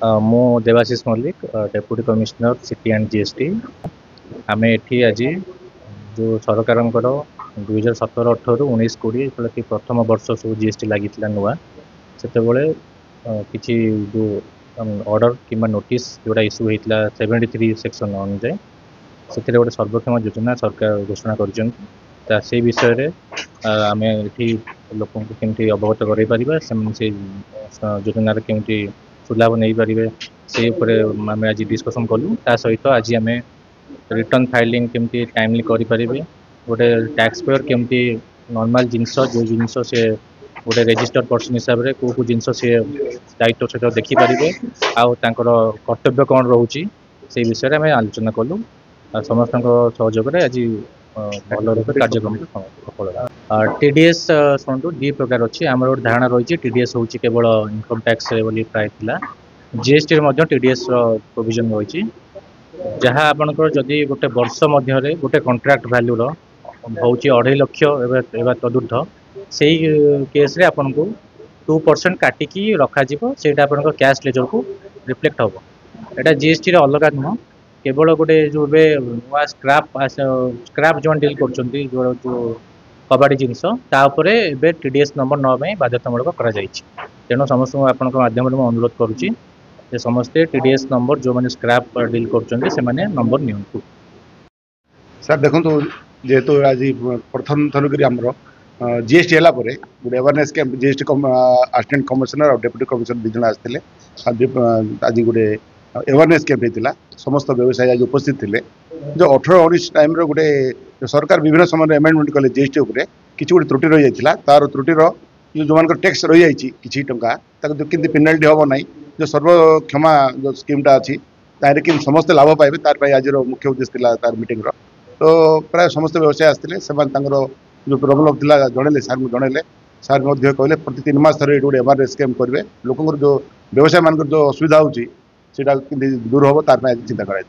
मु Debashish Mallick deputy commissioner city and GST आम एटी आज जो सरकार 2017-18 19-20 कि प्रथम वर्ष सब जीएसटी लगी नुआ से किसी जो ऑर्डर कि नोटिस जोड़ा इश्यू होता 73 सेक्शन अनुजाई से गोटे सर्वक्षम योजना सरकार घोषणा कर विषय आम ये लोक केमती अवगत कर योजनार केमती सुलाभ नहीं पारे से आम आज डिस्कसन कलु सहित आज आम रिटर्न फाइलिंग केमती टाइमली करें गोटे टैक्स पेयर केमती नॉर्मल जिनस जो जिनस से गोटे रजिस्टर्ड पर्सन हिसाब से कौ जिनस सी दायित्व सहित देखिपारे आर कर्तव्य कौन रोचे से विषय में आम आलोचना कलु समस्त सहयोग आज भल रूप कार्यक्रम सफल टीडीएस शुणु दी प्रकार अच्छी आम गोटे धारणा रही टीडीएस हूँ केवल इनकम टैक्स प्राय था जीएसटी टीडीएस प्रोविजन रही जहाँ आपंकर जदि गोटे वर्ष मध्य गोटे कंट्राक्ट भैल्यू हूँ 2.5 लाख तदूर्ध से केस रे आपन को 2% काटिकी रखा से कैश लेजर को रिफ्लेक्ट हम यहाँ जीएसटी अलग नुह केवल गोटे जो नुआ स्क्राप जो डील कर जो कबाड़ी जिनस टीडीएस नंबर ना बाध्यतामूलक तेणु समस्त आपण मध्यम अनुरोध करुच्ची समस्ते टीडीएस नंबर जो मैंने स्क्रैप डील कर नंबर नि सर देखो जेहेतु आज प्रथम थरुक जीएसटी है गोटे awareness camp GST assistant commissioner और डेप्यूटी कमिश्नर दुज आसते आज गोटे अवेयरनेस कैंप होता समस्त व्यवसायी आज उपस्थित थे जो 18-19 टाइम गोटे सरकार विभिन्न समय एमेंडमेंट कले जीएसटी उपर किसी गोटे त्रुटि रही जाता तार त्रुटिर जो मान टैक्स रही जाइए किसी टंका कि पेनाल्टी हम ना जो सर्वक्षमा जो स्कीमटा अच्छी तार कि समस्त लाभ पाइबे तार आज मुख्य उद्देश्य था तार मीटिंग तो प्राय समस्त व्यवसायी आसते जो प्रॉब्लम था जनइले सार को जनइले सार कहले प्रति 3 मास थे गोटे अवेयरनेस कैंप करेंगे लोक जो व्यवसाय मान जो असुविधा होती दूर हम तार चिंता कराई।